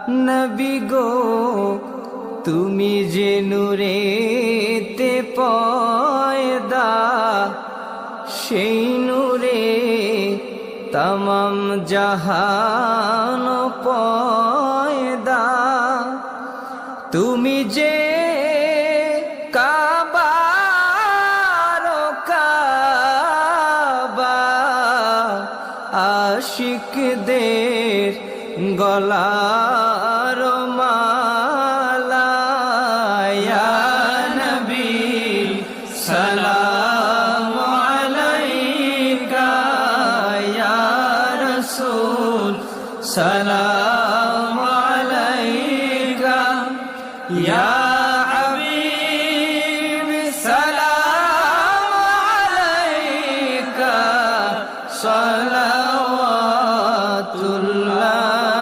নবী গো তুমি যে নূরেতে পয়দা, সেই নূরে তমাম জাহান পয়দা। তুমি যে কাবার কাবা, আশিকদের গলার মালা। ইয়া নবী সালাম আলাইকা, ইয়া রাসূল সালাম আলাইকা, ইয়া